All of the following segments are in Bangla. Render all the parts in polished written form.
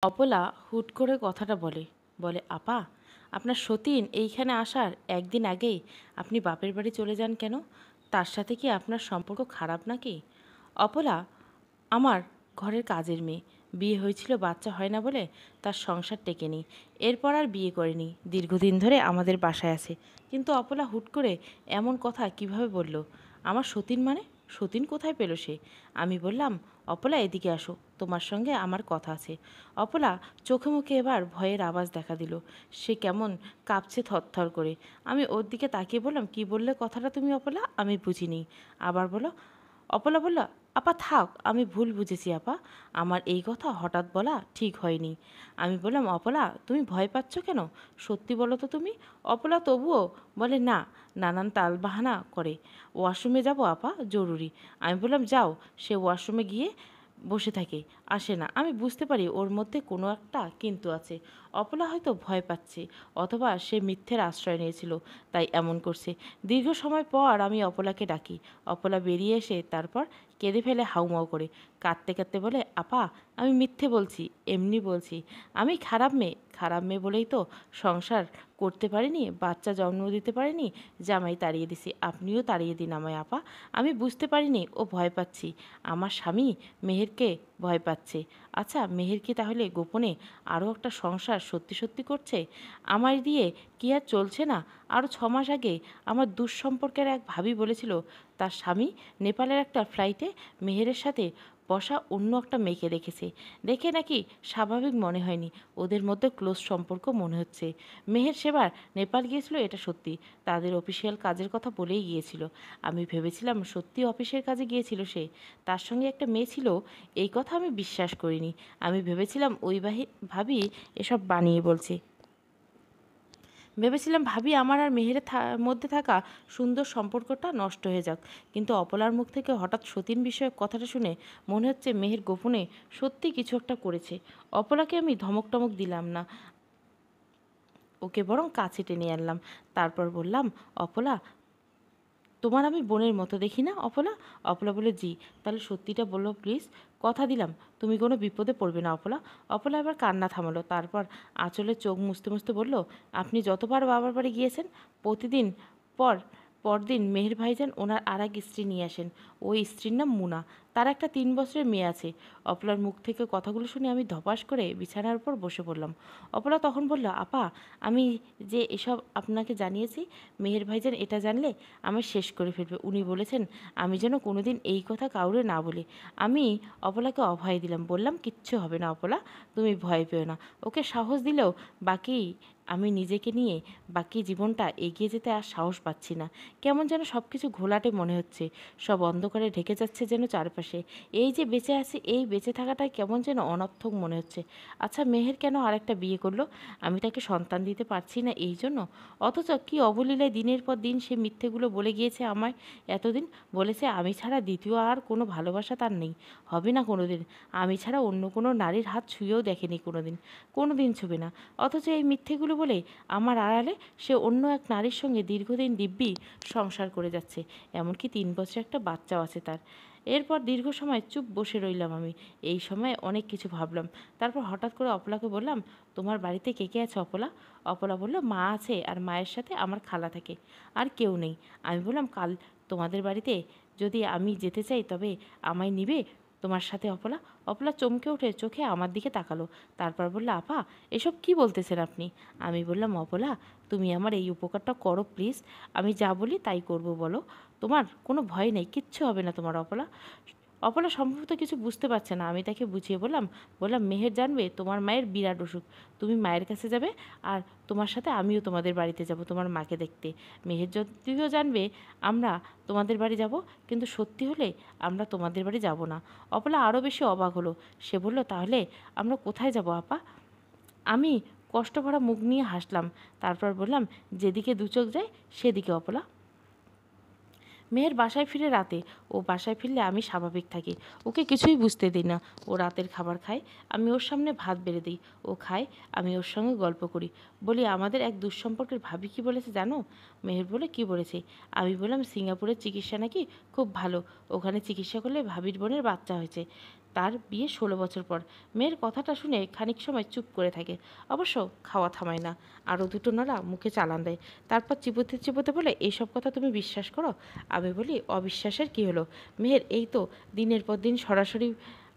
অপলা হুট করে কথাটা বলে, বলে আপা, আপনার সতীন এইখানে আসার একদিন আগেই আপনি বাপের বাড়ি চলে যান কেন? তার সাথে কি আপনার সম্পর্ক খারাপ নাকি? অপলা আমার ঘরের কাজের মেয়ে, বিয়ে হয়েছিল বাচ্চা হয় না বলে তার সংসার টেকেনি, এরপর আর বিয়ে করেনি, দীর্ঘদিন ধরে আমাদের বাসায় আছে। কিন্তু অপলা হুট করে এমন কথা কিভাবে বলল? আমার সতীন মানে? সতীন কোথায় পেল সে? আমি বললাম, অপলা এদিকে আসো, তোমার সঙ্গে আমার কথা আছে। অপলা চোখে মুখে এবার ভয়ের আওয়াজ দেখা দিল, সে কেমন কাঁপছে থরথর করে। আমি ওর দিকে তাকিয়ে বললাম, কি বললে কথাটা তুমি অপলা? আমি বুঝিনি। আবার বলো। অপলা বলল, আপা থাক, আমি ভুল বুঝেছি আপা, আমার এই কথা হঠাৎ বলা ঠিক হয়নি। আমি বললাম, অপলা তুমি ভয় পাচ্ছ কেন? সত্যি বলো তো তুমি। অপলা তবুও বলে না, নানান তালবাহানা করে। ওয়াশরুমে যাব আপা, জরুরি। আমি বললাম, যাও। সে ওয়াশরুমে গিয়ে বসে থাকে, আসে না। আমি বুঝতে পারি ওর মধ্যে কোনো একটা কিন্তু আছে। অপলা হয়তো ভয় পাচ্ছে, অথবা সে মিথ্যের আশ্রয় নিয়েছিল, তাই এমন করছে। দীর্ঘ সময় পর আমি অপলাকে ডাকি। অপলা বেরিয়ে এসে তারপর কেঁদে ফেলে হাউমাউ করে, কাঁদতে কাঁদতে বলে, আপা আমি মিথ্যে বলছি, এমনি বলছি। আমি খারাপ মেয়ে, খারাপ মেয়ে বলেই তো সংসার করতে পারিনি, বাচ্চা জন্ম দিতে পারিনি, জামাই তাড়িয়ে দিছি। আপনিও তাড়িয়ে দিন আমায় আপা। আমি বুঝতে পারিনি ও ভয় পাচ্ছি, আমার স্বামী মেহেরকে ভয় পাচ্ছে। আচ্ছা, মেহের কি তাহলে গোপনে আরও একটা সংসার সত্যি সত্যি করছে? আমায় দিয়ে কি আর চলছে না? আরও 6 মাস আগে আমার দুঃসম্পর্কের এক ভাবি বলেছিল তার স্বামী নেপালের একটা ফ্লাইটে মেহেরের সাথে বসা অন্য একটা মেয়েকে দেখেছে, দেখে নাকি স্বাভাবিক মনে হয়নি, ওদের মধ্যে ক্লোজ সম্পর্ক মনে হচ্ছে। মেহের সেবার নেপাল গিয়েছিল, এটা সত্যি, তাদের অফিসিয়াল কাজের কথা বলেই গিয়েছিল। আমি ভেবেছিলাম সত্যি অফিসের কাজে গিয়েছিল সে, তার সঙ্গে একটা মেয়ে ছিল। এই কথা আমি বিশ্বাস করিনি। আমি ভেবেছিলাম ওই ভাবি এসব বানিয়ে বলছে। ভেবেছিলাম ভাবি আমার আর মেহেরের মধ্যে থাকা সুন্দর সম্পর্কটা নষ্ট হয়ে যাক। কিন্তু অপলার মুখ থেকে হঠাৎ সতীন বিষয়ক কথাটা শুনে মনে হচ্ছে মেহের গোপনে সত্যি কিছু একটা করেছে। অপলাকে আমি ধমক টমক দিলাম না, ওকে বরং কাছে টেনে আনলাম। তারপর বললাম, অপলা তোমার আমি বোনের মতো দেখি না অপলা? অপলা বলে, জি। তাহলে সত্যিটা বলো প্লিজ, কথা দিলাম তুমি কোনো বিপদে পড়বে না অপলা। অপলা এবার কান্না থামালো, তারপর আঁচলে চোখ মুছতে মুছতে বলল, আপনি যতবার বাবার বাড়ি গিয়েছেন প্রতিদিন পর পরদিন মেহের ভাইজান ওনার আর এক স্ত্রী নিয়ে আসেন। ওই স্ত্রীর নাম মুনা, তার একটা 3 বছরের মেয়ে আছে। অপলার মুখ থেকে কথাগুলো শুনে আমি ধপাস করে বিছানার উপর বসে পড়লাম। অপলা তখন বলল, আপা আমি যে এসব আপনাকে জানিয়েছি, মেহের ভাইজান এটা জানলে আমার শেষ করে ফেলবে। উনি বলেছেন আমি যেন কোনোদিন এই কথা কাউরে না বলি। আমি অপলাকে অভয় দিলাম, বললাম, কিচ্ছু হবে না অপলা, তুমি ভয় পেও না। ওকে সাহস দিলেও বাকি আমি নিজেকে নিয়ে বাকি জীবনটা এগিয়ে যেতে আর সাহস পাচ্ছি না। কেমন যেন সব কিছু ঘোলাটে মনে হচ্ছে, সব অন্ধকারে ঢেকে যাচ্ছে যেন চারপাশে। এই যে বেঁচে আছি, এই বেঁচে থাকাটাই কেমন যেন অনর্থক মনে হচ্ছে। আচ্ছা, মেহের কেন আরেকটা বিয়ে করলো? আমি তাকে সন্তান দিতে পারছি না এই জন্য? অথচ কি অবলীলায় দিনের পর দিন সে মিথ্যেগুলো বলে গিয়েছে আমায়। এতদিন বলেছে আমি ছাড়া দ্বিতীয় আর কোনো ভালোবাসা তার নেই, হবে না কোনো দিন। আমি ছাড়া অন্য কোনো নারীর হাত ছুঁয়েও দেখেনি কোনো দিন, কোনো দিন ছুবে না। অথচ এই মিথ্যেগুলো বলে আমার আড়ালে সে অন্য এক নারীর সঙ্গে দীর্ঘদিন দিব্যি সংসার করে যাচ্ছে। এমনকি 3 বছর একটা বাচ্চাও আছে তার। এরপর দীর্ঘ সময় চুপ বসে রইলাম আমি। এই সময় অনেক কিছু ভাবলাম। তারপর হঠাৎ করে অপলাকে বললাম, তোমার বাড়িতে কে কে আছে অপলা? অপলা বলল, মা আছে, আর মায়ের সাথে আমার খালা থাকে, আর কেউ নেই। আমি বললাম, কাল তোমাদের বাড়িতে যদি আমি যেতে চাই তবে আমায় নিবে তোমার সাথে অপলা? অপলা চমকে উঠে চোখে আমার দিকে তাকালো, তারপর বলল, আপা এসব কি বলতেছেন আপনি? আমি বললাম, অপলা তুমি আমার এই উপকারটা করো প্লিজ, আমি যা বলি তাই করব, বলো। তোমার কোনো ভয় নেই, কিচ্ছু হবে না তোমার অপলা। অপলা সম্ভবত কিছু বুঝতে পারছে না। আমি তাকে বুঝিয়ে বললাম, মেহের জানবে তোমার মায়ের বিরাট অসুখ, তুমি মায়ের কাছে যাবে, আর তোমার সাথে আমিও তোমাদের বাড়িতে যাব তোমার মাকে দেখতে। মেহের যদিও জানবে আমরা তোমাদের বাড়ি যাব, কিন্তু সত্যি হলে আমরা তোমাদের বাড়ি যাব না। অপলা আরও বেশি অবাক হলো। সে বলল, তাহলে আমরা কোথায় যাব আপা? আমি কষ্ট ভরা মুখ নিয়ে হাসলাম, তারপর বললাম, যেদিকে দু চোখ যায় সেদিকে অপলা। মেয়ের বাসায় ফিরে রাতে, ও বাসায় ফিরলে আমি স্বাভাবিক থাকি, ওকে কিছুই বুঝতে দিই না। ও রাতের খাবার খায়, আমি ওর সামনে ভাত বেড়ে দিই, ও খায়, আমি ওর সঙ্গে গল্প করি। বলি, আমাদের এক দুঃসম্পর্কের ভাবি কী বলেছে জানো? মেহের বলে, কী বলেছে? আমি বললাম, সিঙ্গাপুরের চিকিৎসা নাকি খুব ভালো, ওখানে চিকিৎসা করলে ভাবির বোনের বাচ্চা হয়েছে, তার বিয়ে 16 বছর পর। মেয়ের কথাটা শুনে খানিক সময় চুপ করে থাকে, অবশ্য খাওয়া থামায় না, আরও দুটো নড়া মুখে চালান দেয়। তারপর চিবোতে চিবোতে বলে, এইসব কথা তুমি বিশ্বাস করো? আমি বলি, অবিশ্বাসের কি হলো? মেহের এই তো দিনের পর দিন সরাসরি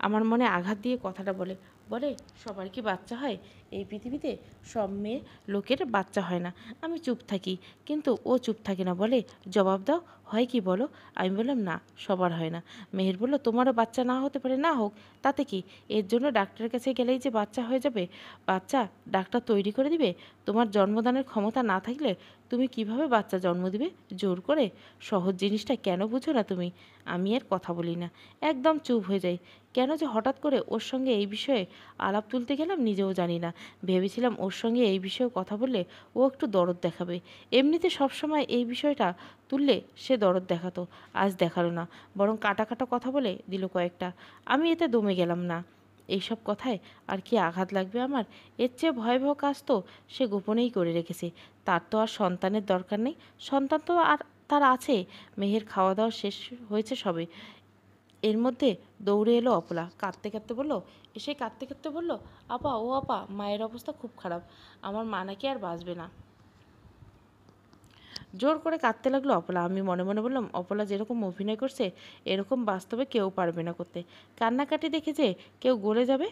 আমার মনে আঘাত দিয়ে কথাটা বলে। বলে, সবার কি বাচ্চা হয়? এই পৃথিবীতে সব মেয়ে লোকের বাচ্চা হয় না। আমি চুপ থাকি, কিন্তু ও চুপ থাকে না, বলে, জবাব দাও, হয় কি বলো? আমি বললাম, না, সবার হয় না। মেহের বলল, তোমারও বাচ্চা না হতে পারে, না হোক, তাতে কি? এর জন্য ডাক্তারের কাছে গেলেই যে বাচ্চা হয়ে যাবে? বাচ্চা ডাক্তার তৈরি করে দিবে? তোমার জন্মদানের ক্ষমতা না থাকলে তুমি কিভাবে বাচ্চা জন্ম দিবে জোর করে? সহজ জিনিসটা কেন বুঝো না তুমি? আমি আর কথা বলি না, একদম চুপ হয়ে যাই। কেন যে হঠাৎ করে ওর সঙ্গে এই বিষয়ে আলাপ তুলতে গেলাম নিজেও জানি না। ভেবেছিলাম ওর সঙ্গে এই বিষয়ে কথা বললে ও একটু দরদ দেখাবে। এমনিতে সবসময় এই বিষয়টা তুললে সে দরদ দেখাতো, আজ দেখালো না, বরং কাটা কাটা কথা বলে দিল কয়েকটা। আমি এতে দমে গেলাম না। এইসব কথায় আর কি আঘাত লাগবে আমার? এর চেয়ে ভয়াবহ কাজ তো সে গোপনেই করে রেখেছে। তার তো আর সন্তানের দরকার নেই, সন্তান তো আর তার আছে। মেহের খাওয়া দাওয়া শেষ হয়েছে সবে, এর মধ্যে দৌড়ে এলো অপলা, কাঁদতে কাঁদতে বলল, কাঁদতে কাঁদতে বলল, আপা, ও আপা, মায়ের অবস্থা খুব খারাপ, আমার মা নাকি আর বাঁচবে না। জোর করে কাঁদতে লাগলো অপলা। আমি মনে মনে বললাম, অপলা যেরকম অভিনয় করছে এরকম বাস্তবে কেউ পারবে না করতে। কান্নাকাটি দেখে যে কেউ গলে যাবে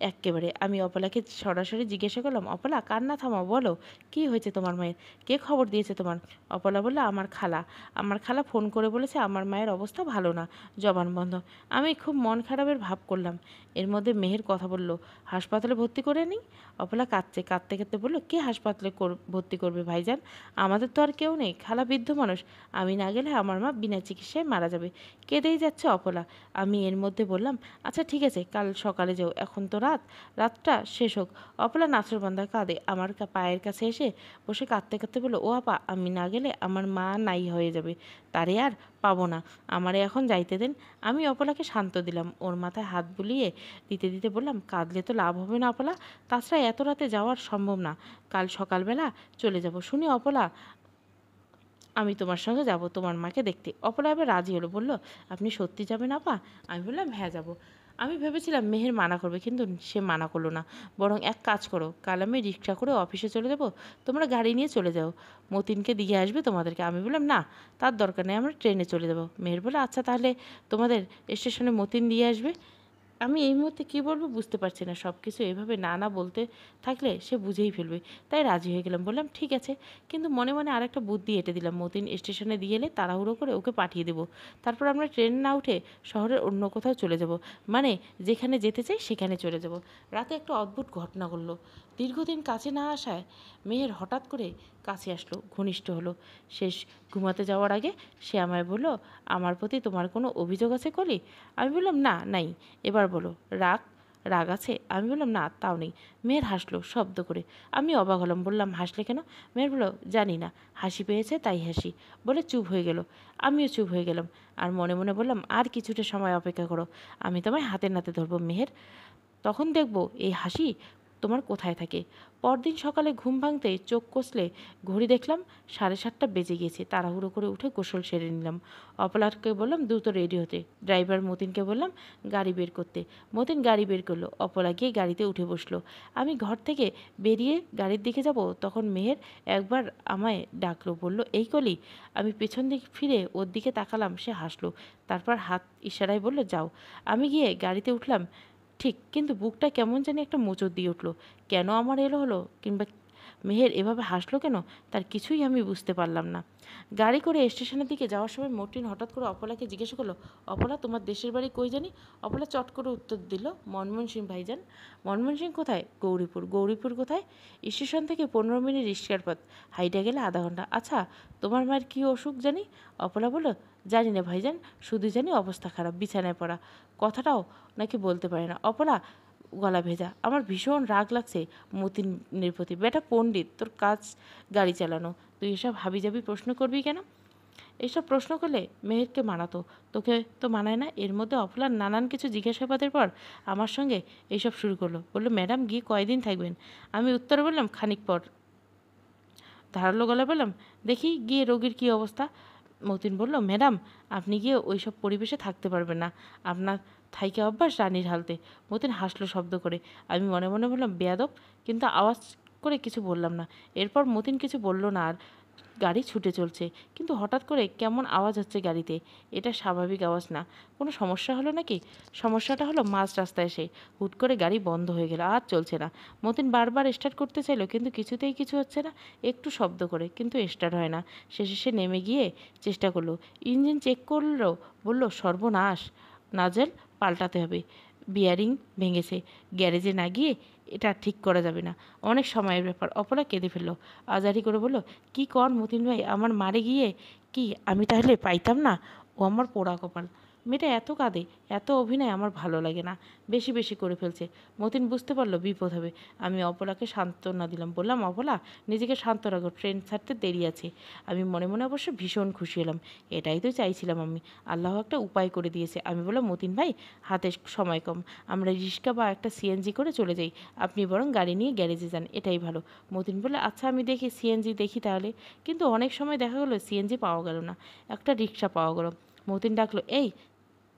এক্কেবারে। আমি অপলাকে সরাসরি জিজ্ঞাসা করলাম, অপলা, কান্না থামাও, বলো কি হয়েছে তোমার মায়ের? কে খবর দিয়েছে তোমার? অপলা বলল, আমার খালা ফোন করে বলেছে আমার মায়ের অবস্থা ভালো না, জবানবন্ধ। আমি খুব মন খারাপের ভাব করলাম। এর মধ্যে মেহের কথা বলল, হাসপাতালে ভর্তি করে নিই? অপলা কাঁদতে কাঁদতে বলল, কে হাসপাতালে ভর্তি করবে ভাইজান? আমাদের তো আর কেউ নেই, খালা বৃদ্ধ মানুষ, আমি না গেলে আমার মা বিনা চিকিৎসায় মারা যাবে। কেঁদেই যাচ্ছে অপলা। আমি এর মধ্যে বললাম, আচ্ছা ঠিক আছে, কাল সকালে যাও, এখন তো রাতটা শেষ হোক। অপলা নাছরবান্ধা কাঁদে আমার পায়ের কাছে এসে বসে কাঁদতে কাঁদতে বলল, ও আপা, আমি না গেলে আমার মা নাই হয়ে যাবে, তারে আর পাবো না, আমারে এখন যাইতে দেন। আমি অপলাকে শান্ত দিলাম, ওর মাথায় হাত বুলিয়ে দিতে দিতে বললাম, কাঁদলে তো লাভ হবে না অপলা, তাছাড়া এত রাতে যাওয়ার সম্ভব না, কাল সকালবেলা চলে যাব। শুনি অপলা, আমি তোমার সঙ্গে যাব তোমার মাকে দেখতে। অপলা এবার রাজি হলো, বলল, আপনি সত্যি যাবেন আপা? আমি বললাম, হ্যাঁ যাব। আমি ভেবেছিলাম মেহের মানা করবে, কিন্তু সে মানা করলো না, বরং এক কাজ করো, কাল আমি রিক্সা করে অফিসে চলে যাব, তোমরা গাড়ি নিয়ে চলে যাও, মতিনকে দিয়ে আসবে তোমাদেরকে। আমি বললাম, না, তার দরকার নেই, আমরা ট্রেনে চলে যাব। মেহের বলে, আচ্ছা তাহলে তোমাদের স্টেশনে মতিন দিয়ে আসবে। আমি এই মুহূর্তে কী বলবো বুঝতে পারছি না, সব কিছু এভাবে না না বলতে থাকলে সে বুঝেই ফেলবে, তাই রাজি হয়ে গেলাম। বললাম, ঠিক আছে, কিন্তু মনে মনে আরেকটা বুদ্ধি এঁটে দিলাম, মতিন স্টেশনে দিয়ে এলে তাড়াহুড়ো করে ওকে পাঠিয়ে দেবো, তারপর আমরা ট্রেন না উঠে শহরের অন্য কোথাও চলে যাব, মানে যেখানে যেতে চাই সেখানে চলে যাব। রাতে একটা অদ্ভুত ঘটনা ঘটলো। দীর্ঘদিন কাছে না আসায় মেহের হঠাৎ করে কাছে আসলো, ঘনিষ্ঠ হলো। শেষ ঘুমাতে যাওয়ার আগে সে আমায় বলল, আমার প্রতি তোমার কোনো অভিযোগ আছে কলি? আমি বললাম, না, নাই। এবার বলো, রাগ রাগ আছে? আমি বললাম, না, তাও নেই। মেয়ের হাসলো শব্দ করে। আমি অবাক হলাম, বললাম, হাসলে কেন? মেয়ের বলল, জানি না, হাসি পেয়েছে তাই হাসি, বলে চুপ হয়ে গেল। আমিও চুপ হয়ে গেলাম, আর মনে মনে বললাম, আর কিছুটা সময় অপেক্ষা করো, আমি তোমায় হাতে নাতে ধরবো মেহের, তখন দেখব এই হাসি তোমার কোথায় থাকে। পরদিন সকালে ঘুম ভাঙতে চোখ কষলে ঘড়ি দেখলাম 7:30 বেজে গিয়েছে। তাড়াহুড়ো করে উঠে গোসল সেরে নিলাম। অপলাকে বললাম দ্রুত রেডি হতে। ড্রাইভার মতিনকে বললাম গাড়ি বের করতে। মতিন গাড়ি বের করলো। অপলা গিয়ে গাড়িতে উঠে বসলো। আমি ঘর থেকে বেরিয়ে গাড়ির দিকে যাব, তখন মেহের একবার আমায় ডাকলো, বলল, এই কলি? আমি পেছন দিকে ফিরে ওর দিকে তাকালাম। সে হাসলো, তারপর হাত ইশারায় বলল, যাও। আমি গিয়ে গাড়িতে উঠলাম ঠিক, কিন্তু বুকটা কেমন জানি একটা মোচড় দিয়ে উঠল। কেন আমার এলো হলো, কিংবা মেহের এভাবে হাসলো কেন, তার কিছুই আমি বুঝতে পারলাম না। গাড়ি করে স্টেশনের দিকে যাওয়ার সময় মর্টিন হঠাৎ করে অপলাকে জিজ্ঞাসা করলো, অপলা, তোমার দেশের বাড়ি কই জানি? অপলা চট করে উত্তর দিল, ময়মনসিংহ ভাইজান। ময়মনসিংহ কোথায়? গৌরীপুর। গৌরীপুর কোথায়? স্টেশন থেকে 15 মিনিট রিক্সার পথ, হাইটা গেলে আধা ঘন্টা। আচ্ছা, তোমার মায়ের কী অসুখ জানি? অপলা বলল, জানি না ভাইজান, শুধু জানি অবস্থা খারাপ, বিছানায় পড়া, কথাটাও নাকি বলতে পারে না। অপলা গলা ভেজা। আমার ভীষণ রাগ লাগছে মতিনের প্রতি। বেটা পণ্ডিত, তোর কাজ গাড়ি চালানো, তুই এসব হাবিজাবি প্রশ্ন করবি কেন? এইসব প্রশ্ন করলে মেহেরকে মানাতো, তোকে তো মানায় না। এর মধ্যে অপলার নানান কিছু জিজ্ঞাসাবাদের পর আমার সঙ্গে এইসব শুরু করলো। বললো, ম্যাডাম গিয়ে কয়দিন থাকবেন? আমি উত্তরে বললাম, খানিক পর। ধারালো গলায় বললাম, দেখি গিয়ে রোগীর কী অবস্থা। মতিন বলল, ম্যাডাম আপনি গিয়ে ওই সব পরিবেশে থাকতে পারবেন না, আপনার থাইকে অভ্যাস রানীর হালতে। মতিন হাসলো শব্দ করে। আমি মনে মনে বললাম বেয়াদব, কিন্তু আওয়াজ করে কিছু বললাম না। এরপর মতিন কিছু বলল না আর। গাড়ি ছুটে চলছে, কিন্তু হঠাৎ করে কেমন আওয়াজ হচ্ছে গাড়িতে। এটা স্বাভাবিক আওয়াজ না। কোনো সমস্যা হলো নাকি? সমস্যাটা হলো মাঝ রাস্তায় এসে হুট করে গাড়ি বন্ধ হয়ে গেল, আর চলছে না। মতিন বারবার স্টার্ট করতে চাইলো, কিন্তু কিছুতেই কিছু হচ্ছে না। একটু শব্দ করে, কিন্তু স্টার্ট হয় না। শেষে সে নেমে গিয়ে চেষ্টা করলো, ইঞ্জিন চেক করলো, বলল সর্বনাশ, নাজেল পাল্টাতে হবে, বিয়ারিং ভেঙেছে, গ্যারেজে না গিয়ে এটা ঠিক করা যাবে না, অনেক সময়ের ব্যাপার। অপলা কেঁদে ফেললো, আজারি করে বলল, কি কর মতিন ভাই, আমার মারে গিয়ে কি আমি তাহলে পাইতাম না? ও আমার পোড়া কপাল। মেয়েটা এত কাঁদে, এত অভিনয় আমার ভালো লাগে না, বেশি বেশি করে ফেলছে। মতিন বুঝতে পারলো বিপদ হবে। আমি অপলাকে সান্ত্বনা দিলাম, বললাম, অপলা নিজেকে শান্ত রাখো, ট্রেন ছাড়তে দেরি আছে। আমি মনে মনে অবশ্য ভীষণ খুশি হলাম, এটাই তো চাইছিলাম আমি। আল্লাহ একটা উপায় করে দিয়েছে। আমি বললাম, মতিন ভাই হাতে সময় কম, আমরা রিক্সা বা একটা সিএনজি করে চলে যাই, আপনি বরং গাড়ি নিয়ে গ্যারেজে যান, এটাই ভালো। মতিন বললে, আচ্ছা আমি দেখি, সিএনজি দেখি তাহলে। কিন্তু অনেক সময় দেখা গেলো সিএনজি পাওয়া গেল না, একটা রিক্সা পাওয়া গেল। মতিন ডাকলো, এই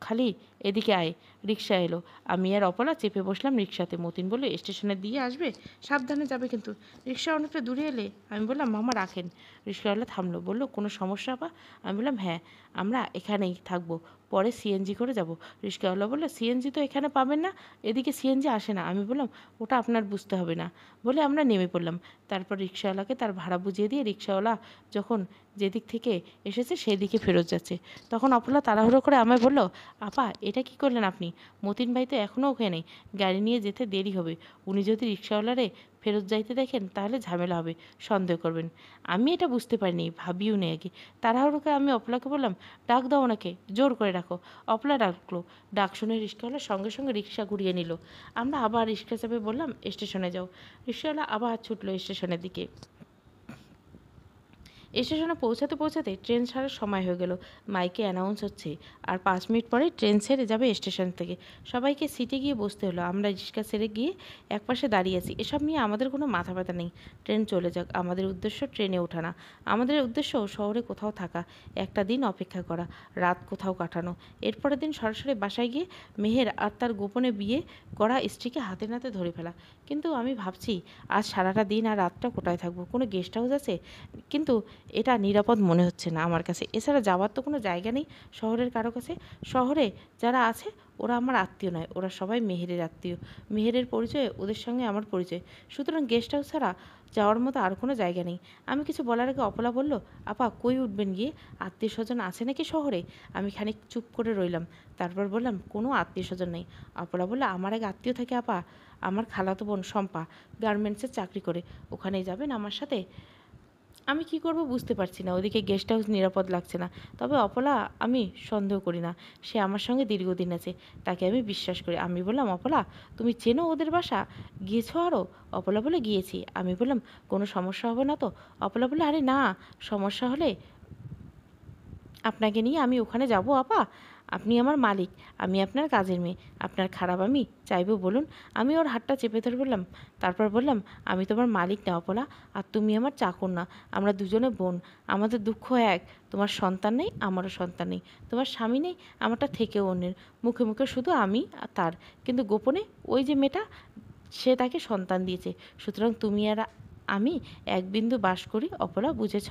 খালি এদিকে আয়। রিক্সা এলো, আমি আর অপলা চেপে বসলাম রিক্সাতে। মতিন বলল, স্টেশনে দিয়ে আসবে, সাবধানে যাবে কিন্তু। রিক্সা অনেকটা দূরে এলে আমি বললাম, মামা রাখেন। রিক্সাওয়ালা থামলো, বললো, কোনো সমস্যা আপা? আমি বললাম, হ্যাঁ, আমরা এখানেই থাকবো, পরে সিএনজি করে যাব। রিক্সাওয়ালা বললো, সিএনজি তো এখানে পাবেন না, এদিকে সিএনজি আসে না। আমি বললাম, ওটা আপনার বুঝতে হবে না, বলে আমরা নেমে পড়লাম। তারপর রিক্সাওয়ালাকে তার ভাড়া বুঝিয়ে দিয়ে রিক্সাওয়ালা যখন যেদিক থেকে এসেছে সেদিকে ফেরত যাচ্ছে, তখন অপলা তাড়াহুড়ো করে আমায় বলল, আপা এটা কি করলেন আপনি? মতিন ভাই তো এখনও ওখানে, গাড়ি নিয়ে যেতে দেরি হবে, উনি যদি রিক্সাওয়ালারে ফেরত যাইতে দেখেন তাহলে ঝামেলা হবে, সন্দেহ করবেন। আমি এটা বুঝতে পারিনি, ভাবিও নেই আগে। তাড়াহুড়ো করে আমি অপলাকে বললাম, ডাক দাও ওনাকে, জোর করে রাখো। অপলা ডাকলো, ডাক শুনে রিক্সাওয়ালা সঙ্গে সঙ্গে রিক্সা ঘুরিয়ে নিল। আমরা আবার রিক্সা চেপে বললাম, স্টেশনে যাও। রিক্সাওয়ালা আবার ছুটলো স্টেশনের দিকে। স্টেশনে পৌঁছাতে পৌঁছাতে ট্রেন ছাড়ার সময় হয়ে গেল। মাইকে অ্যানাউন্স হচ্ছে, আর 5 মিনিট পরে ট্রেন ছেড়ে যাবে স্টেশন থেকে। সবাইকে সিটে গিয়ে বসতে হলো। আমরা রিক্সা ছেড়ে গিয়ে একপাশে দাঁড়িয়ে আছি। এসব নিয়ে আমাদের কোনো মাথা ব্যথা নেই। ট্রেন চলে যাক, আমাদের উদ্দেশ্য ট্রেনে ওঠা না। আমাদের উদ্দেশ্য শহরে কোথাও থাকা, একটা দিন অপেক্ষা করা, রাত কোথাও কাটানো। এরপরের দিন সরাসরি বাসায় গিয়ে মেহের আর তার গোপনে বিয়ে করা স্ত্রীকে হাতে নাতে ধরে ফেলা। কিন্তু আমি ভাবছি, আজ সারাটা দিন আর রাতটা কোথায় থাকবো? কোনো গেস্ট হাউস আছে? কিন্তু এটা নিরাপদ মনে হচ্ছে না আমার কাছে। এছাড়া যাওয়ার তো কোনো জায়গা নেই শহরের কারো কাছে। শহরে যারা আছে ওরা আমার আত্মীয় নয়, ওরা সবাই মেহেরের আত্মীয়। মেহেরের পরিচয়ে ওদের সঙ্গে আমার পরিচয়। সুতরাং গেস্ট হাউস ছাড়া যাওয়ার মতো আর কোনো জায়গা নেই। আমি কিছু বলার আগে অপলা বলল, আপা কই উঠবেন গিয়ে? আত্মীয় স্বজন আছে নাকি শহরে? আমি খানিক চুপ করে রইলাম, তারপর বললাম, কোনো আত্মীয় স্বজন নেই। অপলা বলল, আমার এক আত্মীয় থাকে আপা, আমার খালাতো বোন শম্পা, গার্মেন্টসে চাকরি করে, ওখানেই যাবেন আমার সাথে? আমি কি করব বুঝতে পারছি না। ওদিকে গেস্ট হাউস নিরাপদ লাগছে না। তবে অপলা আমি সন্দেহ করি না, সে আমার সঙ্গে দীর্ঘদিন আছে, তাকে আমি বিশ্বাস করি। আমি বললাম, অপলা তুমি চেনো ওদের বাসা? গিয়েছো আরও? অপলা বলে, গিয়েছি। আমি বললাম, কোনো সমস্যা হবে না তো? অপলা বলে, আরে না, সমস্যা হলে আপনাকে নিয়ে আমি ওখানে যাব আপা। আপনি আমার মালিক, আমি আপনার কাজের মেয়ে, আপনার খারাপ আমি চাইবো বলুন? আমি ওর হাতটা চেপে ধরে বললাম, তারপর বললাম, আমি তোমার মালিক না অপলা, আর তুমি আমার চাকর না। আমরা দুজনে বোন, আমাদের দুঃখ এক। তোমার সন্তান নেই, আমারও সন্তান নেই। তোমার স্বামী নেই, আমারটা থেকেও অন্যের। মুখে মুখে শুধু আমি আর তার, কিন্তু গোপনে ওই যে মেয়েটা, সে তাকে সন্তান দিয়েছে। সুতরাং তুমি আর আমি এক বিন্দু বাস করি। অপলা বুঝেছ?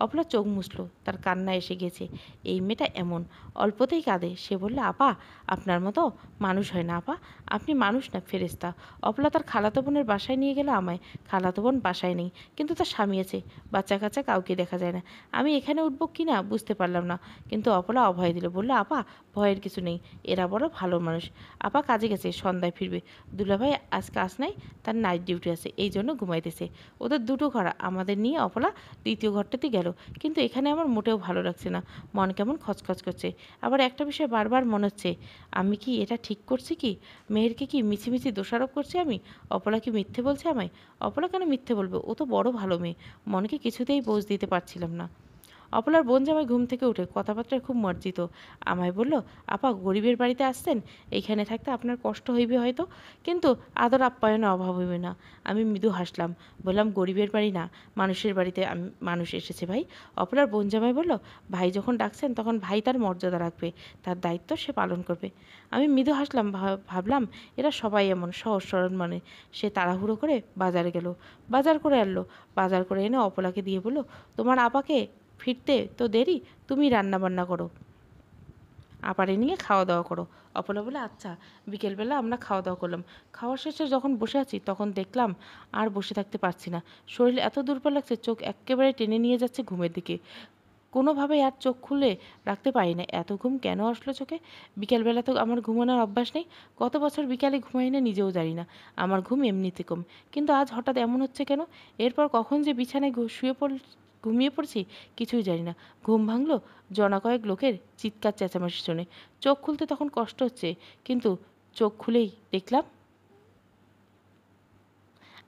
অপলা চোখ মুছল, তার কান্না এসে গেছে। এই মেয়েটা এমন, অল্পতেই কাঁদে। সে বললে, আপা আপনার মতো মানুষ হয় না আপা, আপনি মানুষ না, ফেরেস্তা। অপলা তার খালাতো বোনের বাসায় নিয়ে গেল আমায়। খালাতো বোন বাসায় নেই, কিন্তু তার স্বামী আছে, বাচ্চা কাচ্চা কাউকে দেখা যায় না। আমি এখানে উঠবো কি না বুঝতে পারলাম না, কিন্তু অপলা অভয় দিল, বললো, আপা ভয়ের কিছু নেই, এরা বড় ভালো মানুষ। আপা কাজে গেছে, সন্ধ্যায় ফিরবে। দুলাভাই আজ কাজ নাই, তার নাইট ডিউটি আছে, এই জন্য ঘুমাইতেছে। ওদের দুটো ঘর, আমাদের নিয়ে অপলা দ্বিতীয় ঘরটাতে গেল। কিন্তু এখানে আমার মোটেও ভালো লাগছে না, মন কেমন খচখচ করছে। আবার একটা বিষয় বারবার মনে হচ্ছে, আমি কি এটা ঠিক করছি? কি মেহেরকে কি মিছিমিছি দোষারোপ করছি আমি? অপলা কি মিথ্যে বলছে আমায়? অপলা কেন মিথ্যে বলবে? ও তো বড় ভালো মেয়ে। মনকে কিছুতেই বোঝ দিতে পারছিলাম না। অপলার বোন জামাই ঘুম থেকে উঠে কথাবার্তায় খুব মর্জিত। আমায় বলল, আপা গরিবের বাড়িতে আসছেন, এইখানে থাকতে আপনার কষ্ট হইবে হয়তো, কিন্তু আদর আপ্যায়নে অভাব হইবে না। আমি মৃদু হাসলাম, বললাম, গরিবের বাড়ি না, মানুষের বাড়িতে মানুষ এসেছে ভাই। অপলার বোন জামাই বলল, ভাই যখন ডাকছেন তখন ভাই তার মর্যাদা রাখবে, তার দায়িত্ব সে পালন করবে। আমি মৃদু হাসলাম, ভাবলাম এরা সবাই এমন সহজ সরল মনে। সে তাড়াহুড়ো করে বাজারে গেল, বাজার করে আনলো। বাজার করে এনে অপলাকে দিয়ে বলল, তোমার আপাকে ফিরতে তো দেরি, তুমি রান্না বান্না করো, আপারে নিয়ে খাওয়া দাওয়া করো। অপলা বলে, আচ্ছা। বিকেলবেলা আমরা খাওয়া দাওয়া করলাম। খাওয়ার শেষে যখন বসে আছি তখন দেখলাম আর বসে থাকতে পারছি না। শরীর এত দুর্বল লাগছে, চোখ একেবারে টেনে নিয়ে যাচ্ছে ঘুমের দিকে। কোনোভাবে আর চোখ খুলে রাখতে পারি না। এত ঘুম কেন আসলো চোখে? বিকেলবেলা তো আমার ঘুমানোর অভ্যাস নেই। কত বছর বিকালে ঘুমাই না নিজেও জানি না। আমার ঘুম এমনিতে কম, কিন্তু আজ হঠাৎ এমন হচ্ছে কেন? এরপর কখন যে বিছানায় ঘুমিয়ে পড়ছি কিছুই জানি না। ঘুম ভাঙলো জনা কয়েক লোকের চিৎকার চেঁচামেচি শুনে। চোখ খুলতে তখন কষ্ট হচ্ছে, কিন্তু চোখ খুলেই দেখলাম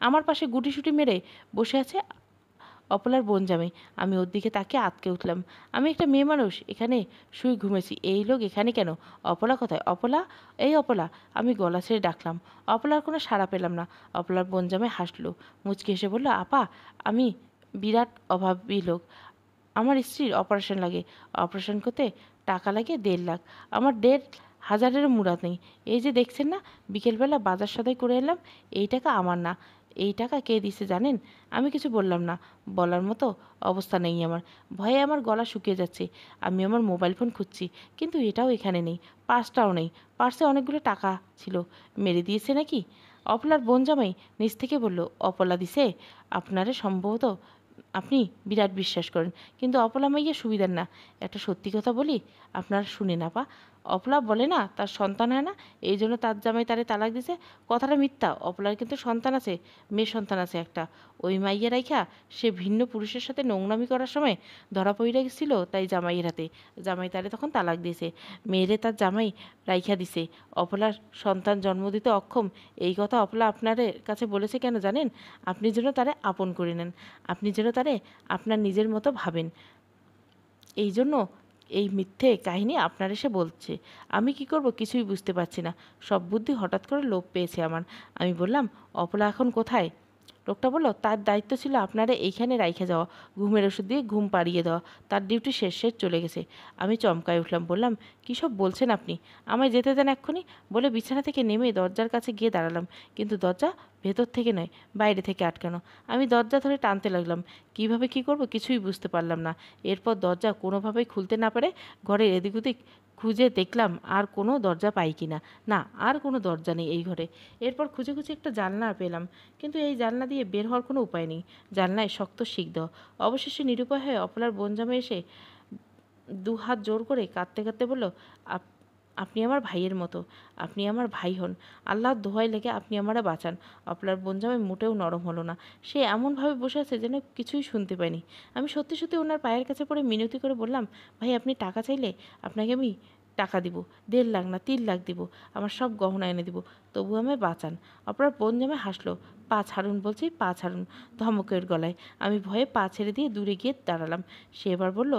আমার পাশে গুটিসুটি মেরে বসে আছে অপলার বোন জামাই। আমি ওর দিকে তাকিয়ে আঁতকে উঠলাম। আমি একটা মেয়ে মানুষ, এখানে শুয়ে ঘুমেছি, এই লোক এখানে কেন? অপলা কোথায়? অপলা, এই অপলা! আমি গলা ছেড়ে ডাকলাম। অপলার কোনো সাড়া পেলাম না। অপলার বোন জামাই হাসলো, মুচকি হেসে বলল, আপা, আমি বিরাট অভাবী লোক। আমার স্ত্রীর অপারেশন লাগে, অপারেশন করতে টাকা লাগে 1.5 লাখ। আমার 1.5 হাজারেরও মুরাদ নেই। এই যে দেখছেন না, বিকেলবেলা বাজার সদাই করে এলাম, এই টাকা আমার না। এই টাকা কে দিছে জানেন? আমি কিছু বললাম না, বলার মতো অবস্থা নেই আমার। ভয়ে আমার গলা শুকিয়ে যাচ্ছে। আমি আমার মোবাইল ফোন খুঁজছি, কিন্তু এটাও এখানে নেই, পার্সটাও নেই। পার্সে অনেকগুলো টাকা ছিল, মেরে দিয়েছে নাকি? অপলার বোন জামাই নিচ থেকে বলল, অপলা দিছে আপনারে সম্ভবত, আপনি বিরাট বিশ্বাস করেন, কিন্তু অপলা মাইয়া সুবিধার না। একটা সত্যি কথা বলি, আপনারা শুনেন আপা, অপলা বলে না তার সন্তান হয় না, এই জন্য তার জামাই তারে তালাক দিছে। কথাটা মিথ্যা। অপলার কিন্তু সন্তান আছে, মেয়ে সন্তান আছে একটা। ওই মাইয়া রাইখা সে ভিন্ন পুরুষের সাথে নোংরামি করার সময় ধরা পইরা গেছিল, তাই জামাইয়ের হাতে। জামাই তারে তখন তালাক দিয়েছে, মেয়েরে তার জামাই রাইখা দিছে। অপলার সন্তান জন্ম দিতে অক্ষম, এই কথা অপলা আপনাদের কাছে বলেছে কেন জানেন? আপনি যেন তারে আপন করে নেন, আপনি যেন তারে আপনার নিজের মতো ভাবেন, এই জন্য এই মিথ্যে কাহিনী আপনার এসে বলছে। আমি কি করব কিছুই বুঝতে পারছি না। সব বুদ্ধি হঠাৎ করে লোপ পেয়েছে আমার। আমি বললাম, অপলা এখন কোথায়? লোকটা বলল, তার দায়িত্ব ছিল আপনারা এইখানে রাইখে যাওয়া, ঘুমের ওষুধ দিয়ে ঘুম পাড়িয়ে দেওয়া। তার ডিউটি শেষ চলে গেছে। আমি চমকায় উঠলাম, বললাম, কী সব বলছেন আপনি? আমায় যেতে দেন এক্ষুনি, বলে বিছানা থেকে নেমে দরজার কাছে গিয়ে দাঁড়ালাম, কিন্তু দরজা ভেতর থেকে নয়, বাইরে থেকে আটকানো। আমি দরজা ধরে টানতে লাগলাম, কিভাবে কি করব কিছুই বুঝতে পারলাম না। এরপর দরজা কোনোভাবেই খুলতে না পারে ঘরের এদিক ওদিক খুঁজে দেখলাম আর কোনো দরজা পাই কি না। না, আর কোনো দরজা নেই এই ঘরে। এরপর খুঁজে খুঁজে একটা জানলা পেলাম, কিন্তু এই জানলা দিয়ে বের হওয়ার কোনো উপায় নেই। জানলায় শক্ত শিক দেওয়া। অবশেষে নিরুপায় হয়ে অপলার বোন জামাই এসে 2 হাত জোর করে কাঁদতে কাঁদতে বলল, আপনি আমার ভাইয়ের মতো, আপনি আমার ভাই হন, আল্লাহর দোহাই লেগে আপনি আমারে বাঁচান। অপলার বোন জামাই মোটেও নরম হলো না। সে এমনভাবে বসে আছে যেন কিছুই শুনতে পায়নি। আমি সত্যি সত্যি ওনার পায়ের কাছে পড়ে মিনতি করে বললাম, ভাই আপনি টাকা চাইলে আপনাকে আমি টাকা দিব, 1.5 লাখ না 3 লাখ দিব, আমার সব গহনা এনে দিব, তবু আমায় বাঁচান। অপলার বোন জামাই হাসলো, পা ছাড়ুন বলছি, পা ছাড়ুন, ধমকের গলায়। আমি ভয়ে পা ছেড়ে দিয়ে দূরে গিয়ে দাঁড়ালাম। সে এবার বলল,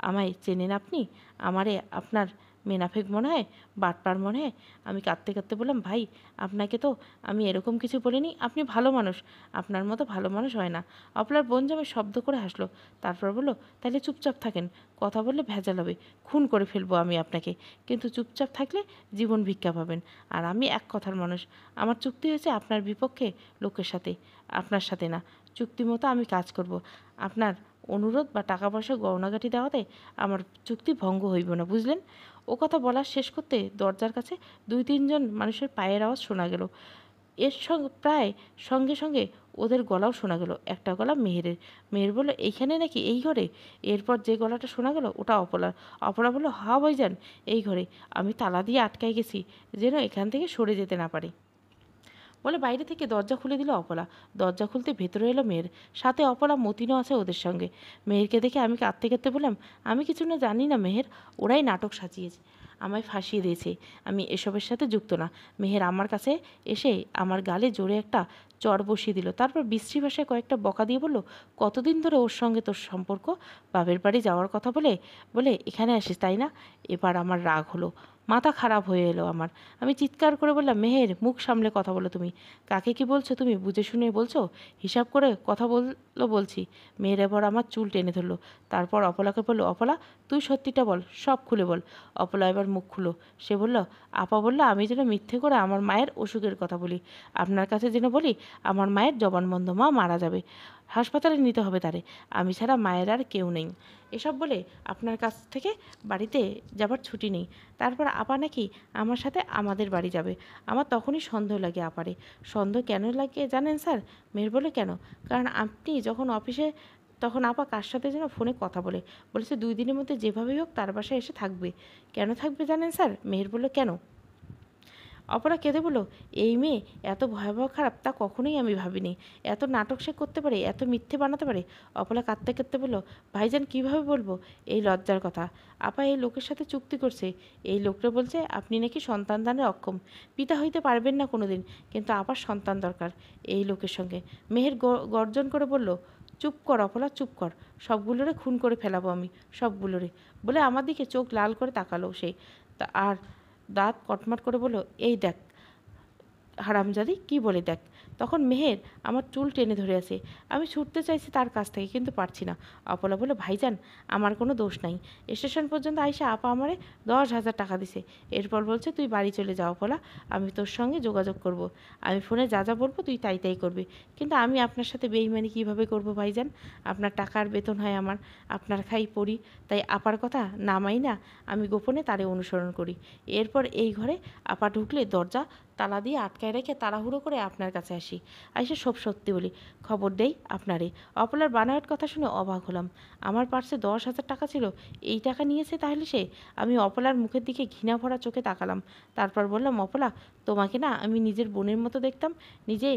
আমায় চেনেন আপনি? আমারে আপনার মেনাফেক মনে হয়, বাটপার মনে হয়? আমি কাঁদতে কাঁদতে বললাম, ভাই আপনাকে তো আমি এরকম কিছু বলিনি, আপনি ভালো মানুষ, আপনার মতো ভালো মানুষ হয় না। অপলার বোন জামাই শব্দ করে হাসলো, তারপর বললো, তাহলে চুপচাপ থাকেন, কথা বললে ভেজাল হবে, খুন করে ফেলবো আমি আপনাকে, কিন্তু চুপচাপ থাকলে জীবন ভিক্ষা পাবেন। আর আমি এক কথার মানুষ, আমার চুক্তি হয়েছে আপনার বিপক্ষে লোকের সাথে, আপনার সাথে না। চুক্তি মতো আমি কাজ করব। আপনার অনুরোধ বা টাকা পয়সা গয়নাগাটি দেওয়াতে আমার চুক্তি ভঙ্গ হইব না, বুঝলেন? ও কথা বলার শেষ করতে দরজার কাছে 2-3 জন মানুষের পায়ের আওয়াজ শোনা গেল। এর সঙ্গে প্রায় সঙ্গে সঙ্গে ওদের গলাও শোনা গেল। একটা গলা মেহেরের। মেহের বলল, এইখানে নাকি, এই ঘরে? এরপর যে গলাটা শোনা গেল ওটা অপলার। অপলা বলল, হা ভাইজান, এই ঘরে। আমি তালা দিয়ে আটকাই গেছি, যেন এখান থেকে সরে যেতে না পারে, বলে বাইরে থেকে দরজা খুলে দিল অপলা। দরজা খুলতে ভেতরে এলো মেয়ের, সাথে অপলা মতিনও আছে ওদের সঙ্গে। মেহেরকে দেখে আমি কাঁদতে কাঁদতে বললাম, আমি কিছু না জানি না মেহের, ওরাই নাটক সাজিয়েছে, আমায় ফাঁসিয়ে দিয়েছে, আমি এসবের সাথে যুক্ত না। মেহের আমার কাছে এসে আমার গালে জোরে একটা চড় বসিয়ে দিল। তারপর বিশ্রী ভাষায় কয়েকটা বকা দিয়ে বলল, কতদিন ধরে ওর সঙ্গে তোর সম্পর্ক? বাপের বাড়ি যাওয়ার কথা বলে বলে এখানে আসিস, তাই না? এবার আমার রাগ হলো, মাথা খারাপ হয়ে এলো আমার। আমি চিৎকার করে বললাম, মেহের, মুখ সামলে কথা বলো তুমি। কাকে কি বলছো তুমি? বুঝে শুনে বলছো? হিসাব করে কথা বললো বলছি। মেয়ের এবার আমার চুল টেনে ধরলো। তারপর অপলাকে বললো, অপলা, তুই সত্যিটা বল, সব খুলে বল। অপলা এবার মুখ খুলো। সে বলল, আপা বললো আমি যেন মিথ্যে করে আমার মায়ের অসুখের কথা বলি, আপনার কাছে যেন বলি আমার মায়ের জবানবন্ধ মা মারা যাবে, হাসপাতালে নিতে হবে তারে, আমি ছাড়া মায়ের আর কেউ নেই। এসব বলে আপনার কাছ থেকে বাড়িতে যাবার ছুটি নেই। তারপর আপা নাকি আমার সাথে আমাদের বাড়ি যাবে। আমার তখনই সন্দেহ লাগে আপারে। সন্দেহ কেন লাগে জানেন স্যার? মেয়ের বলে, কেন? কারণ আপনি যখন অফিসে, তখন আপা কার সাথে যেন ফোনে কথা বলেছে 2 দিনের মধ্যে যেভাবেই হোক তার বাসায় এসে থাকবে। কেন থাকবে জানেন স্যার? মেহের বলল, কেন? অপরা কেঁদে বলল, এই মেয়ে এত ভয়াবহ খারাপ তা কখনোই আমি ভাবিনি। এত নাটক সে করতে পারে, এত মিথ্যে বানাতে পারে। অপলা কাঁদতে কাঁদতে বলল, ভাইজান কীভাবে বলবো এই লজ্জার কথা? আপা এই লোকের সাথে চুক্তি করছে। এই লোকটা বলছে আপনি নাকি সন্তান দানে অক্ষম, পিতা হইতে পারবেন না কোনো দিন, কিন্তু আপার সন্তান দরকার এই লোকের সঙ্গে। মেহের গর্জন করে বলল, চুপ কর অপলা, চুপ কর। সবগুলোরে খুন করে ফেলাবো আমি, সবগুলোরে। বলে আমার দিকে চোখ লাল করে তাকালো সেই। আর দাঁত কটমট করে বলল, এই দেখ হারামজাদি, কি বলে দেখ। তখন মেহের আমার চুল টেনে ধরে আছে। আমি ছুটতে চাইছি তার কাছ থেকে, কিন্তু পারছি না। অপলা বলে, ভাইজান আমার কোনো দোষ নাই। স্টেশন পর্যন্ত আইসা আপা আমারে 10,000 টাকা দিছে। এরপর বলছে তুই বাড়ি চলে যাও অপলা, আমি তোর সঙ্গে যোগাযোগ করব। আমি ফোনে যা যা বলবো তুই তাই তাই করবি। কিন্তু আমি আপনার সাথে বেইমানি কীভাবে করব ভাইজান? আপনার টাকার বেতন হয় আমার, আপনার খাই পড়ি, তাই আপার কথা নামাই না আমি গোপনে তারে অনুসরণ করি। এরপর এই ঘরে আপা ঢুকলে দরজা তালা দিয়ে আটকায় রেখে তাড়াহুড়ো করে আপনার কাছে আসি। আইসে সব সত্যি বলি, খবর দেই আপনারে। অপলার বানাওয়াট কথা শুনে অবাক হলাম। আমার পার্সে 10,000 টাকা ছিল, এই টাকা নিয়েছে তাহলে সে? আমি অপলার মুখের দিকে ঘৃণা ভরা চোখে তাকালাম। তারপর বললাম, অপলা, তোমাকে না আমি নিজের বোনের মতো দেখতাম, নিজে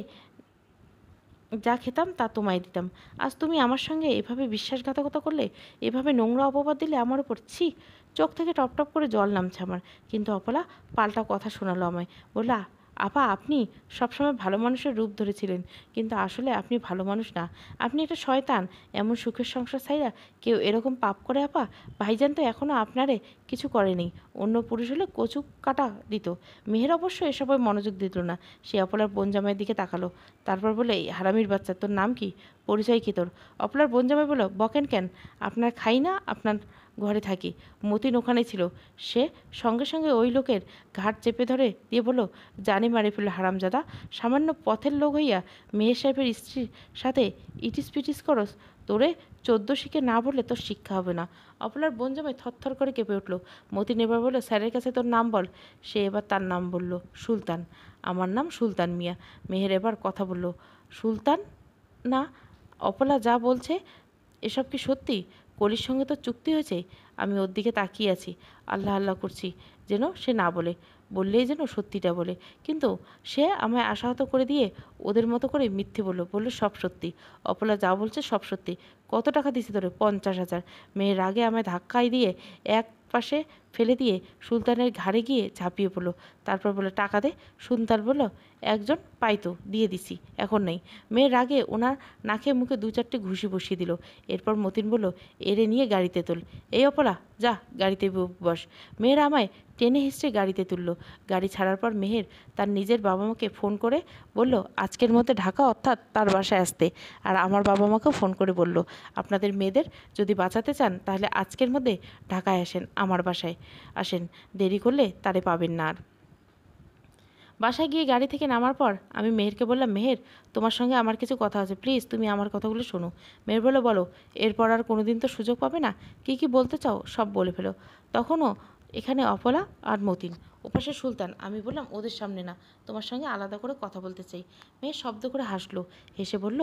যা খেতাম তা তোমায় দিতাম। আজ তুমি আমার সঙ্গে এভাবে বিশ্বাসঘাতকতা করলে, এভাবে নোংরা অপবাদ দিলে আমার উপর। ছি! চোখ থেকে টপ টপ করে জল নামছে আমার। কিন্তু অপলা পাল্টা কথা শোনালো আমায়। বললা, আপা আপনি সবসময় ভালো মানুষের রূপ ধরেছিলেন, কিন্তু আসলে আপনি ভালো মানুষ না, আপনি একটা শয়তান। এমন সুখের সংসার ছাইরা কেউ এরকম পাপ করে আপা? ভাইজান তো এখনও আপনারে কিছু করেনি। অন্য পুরুষ হলে কচু কাটা দিত। মেহের অবশ্য এসবে মনোযোগ দিত না। সে অপলার বোনজামাইয়ের দিকে তাকালো। তারপর বলে, এই হারামির বাচ্চা, তোর নাম কি? পরিচয় কী তোর? অপলার বোনজামাই বলল, বকেন কেন? আপনার খাই না, আপনার ঘরে থাকি। মতিন ওখানে ছিল। সে সঙ্গে সঙ্গে ওই লোকের ঘাট চেপে ধরে দিয়ে বলল, জানি মারে ফেলল হারামজাদা, সামান্য পথের লোক হইয়া মেয়ের সাহেবের স্ত্রীর সাথে ইটিস পিটিস করস। তোরে 14 শিখে না বললে তোর শিক্ষা হবে না। অপলার বোনজামাই থরথর করে কেঁপে উঠল। মতিন এবার বলল, স্যারের কাছে তোর নাম বল। সে এবার তার নাম বলল, সুলতান। আমার নাম সুলতান মিয়া। মেহের এবার কথা বলল, সুলতান না? অপলা যা বলছে এসব কি সত্যি? কলির সঙ্গে তো চুক্তি হয়েছে। আমি ওর দিকে তাকিয়ে আছি, আল্লাহ আল্লাহ করছি যেন সে না বলে, বললেই যেন সত্যিটা বলে। কিন্তু সে আমায় আশাহত করে দিয়ে ওদের মতো করে মিথ্যে বলল সব সত্যি। অপলা যা বলছে সব সত্যি। কত টাকা দিছে তোরে? 50,000। মেয়ের আগে আমায় ধাক্কায় দিয়ে এক পাশে ফেলে দিয়ে সুলতানের ঘাড়ে গিয়ে ঝাঁপিয়ে পড়লো। তারপর বললো, টাকা দে। সুলতান বলল, একজন পাইতো, দিয়ে দিছি, এখন নেই। মেয়ের আগে ওনার নাকে মুখে 2-4টে ঘুষি বসিয়ে দিল। এরপর মতিন বলল, এরে নিয়ে গাড়িতে তোল। এই অপলা, যা গাড়িতে বস। মেয়ের আমায় টেনে হিঁচড়ে গাড়িতে তুলল। গাড়ি ছাড়ার পর মেহের তার নিজের বাবা মাকে ফোন করে বলল, আজকের মধ্যে ঢাকা অর্থাৎ তার বাসায় আসতে। আর আমার বাবা মাকেও ফোন করে বলল, আপনাদের মেয়েদের যদি বাঁচাতে চান তাহলে আজকের মধ্যে ঢাকায় আসেন, আমার বাসায় আসেন, দেরি করলে তারে পাবেন না আর। বাসায় গিয়ে গাড়ি থেকে নামার পর আমি মেহেরকে বললাম, মেহের, তোমার সঙ্গে আমার কিছু কথা আছে, প্লিজ তুমি আমার কথাগুলো শোনো। মেহের বলল, বলো। এরপর আর কোনো দিন তো সুযোগ পাবে না, কী কী বলতে চাও সব বলে ফেলো। তখনও এখানে অপলা আর মতিন, ওপাশে সুলতান। আমি বললাম, ওদের সামনে না, তোমার সঙ্গে আলাদা করে কথা বলতে চাই। মেয়ের শব্দ করে হাসলো, হেসে বলল,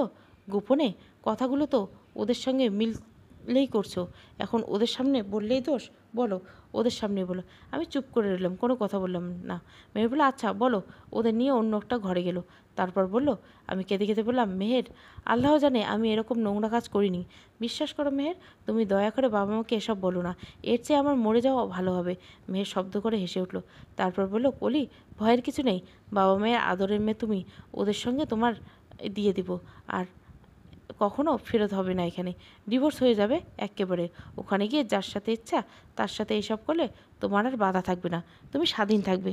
গোপনে কথাগুলো তো ওদের সঙ্গে মিললেই করছো, এখন ওদের সামনে বললেই দোষ। বলো, ওদের সামনে বলো। আমি চুপ করে রইলাম, কোনো কথা বললাম না। মেহের বলল, আচ্ছা বলো। ওদের নিয়ে অন্য একটা ঘরে গেল। তারপর বলল, আমি কেঁদে কেঁদে বললাম, মেহের, আল্লাহ জানে আমি এরকম নোংরা কাজ করিনি। বিশ্বাস করো মেহের, তুমি দয়া করে বাবা মাকে এসব বলো না, এর চেয়ে আমার মরে যাওয়া ভালো হবে। মেহের শব্দ করে হেসে উঠল। তারপর বলল, কলি, ভয়ের কিছু নেই, বাবা মায়ের আদরের মেয়ে তুমি, ওদের সঙ্গে তোমার দিয়ে দিব, আর কখনো ফেরত হবে না এখানে, ডিভোর্স হয়ে যাবে এক্কেবারে। ওখানে গিয়ে যার সাথে ইচ্ছা তার সাথে এসব করলে তোমার আর বাধা থাকবে না, তুমি স্বাধীন থাকবে।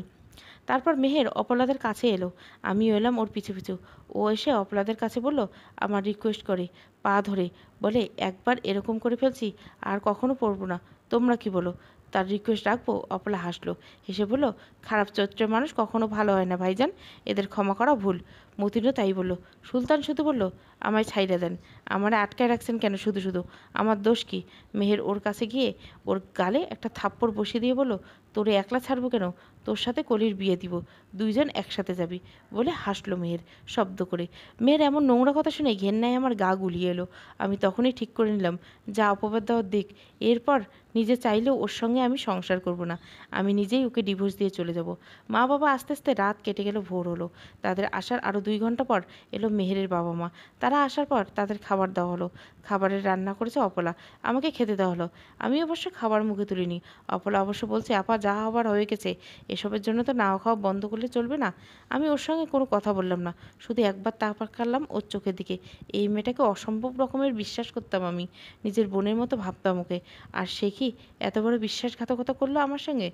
তারপর মেহের অপলাদের কাছে এলো, আমিও এলাম ওর পিছু পিছু। ও এসে অপলাদের কাছে বলল, আমার রিকোয়েস্ট করে পা ধরে বলে, একবার এরকম করে ফেলছি আর কখনো পড়বো না, তোমরা কি বলো? তার রিকোয়েস্ট রাখবো? অপলা হাসলো, হেসে বলল, খারাপ চরিত্রের মানুষ কখনো ভালো হয় না ভাইজান, এদের ক্ষমা করা ভুল। মতিনও তাই বলল। সুলতান শুধু বলল, আমায় ছাইড়া দেন, আমারে আটকায় রাখছেন কেন শুধু শুধু, আমার দোষ কি? মেহের ওর কাছে গিয়ে ওর গালে একটা থাপ্পড় বসিয়ে দিয়ে বলল, তোরে একলা ছাড়বো কেন, তোর সাথে কলির বিয়ে দিব, দুইজন একসাথে যাবি, বলে হাসলো মেহের শব্দ করে। মেয়ের এমন নোংরা কথা শুনে ঘেন্নায় আমার গা গুলিয়ে এলো। আমি তখনই ঠিক করে নিলাম, যা অপবাদ দেওয়ার দিক, এরপর নিজে চাইলেও ওর সঙ্গে আমি সংসার করব না, আমি নিজেই ওকে ডিভোর্স দিয়ে চলে যাব। মা বাবা আস্তে আস্তে রাত কেটে গেল, ভোর হলো। তাদের আসার আরও 2 ঘন্টা পর এলো মেহেরের বাবা মা। তারা আসার পর তাদের খাবার দেওয়া হলো। খাবারের রান্না করেছে অপলা, আমাকে খেতে দেওয়া হলো। আমি অবশ্য খাবার মুখে তুলিনি। অপলা অবশ্য বলছে, আপা যা হবার হয়ে গেছে, এসবের জন্য তো নাও খাওয়া বন্ধ করলে চলবে না। আমি ওর সঙ্গে কোনো কথা বললাম না, শুধু একবার তাকালাম ওর চোখের দিকে। এই মেয়েটাকে অসম্ভব রকমের বিশ্বাস করতাম আমি, নিজের বোনের মতো ভাবতাম ওকে, আর সে কি এত বড় বিশ্বাসঘাতকতা করলো আমার সঙ্গে?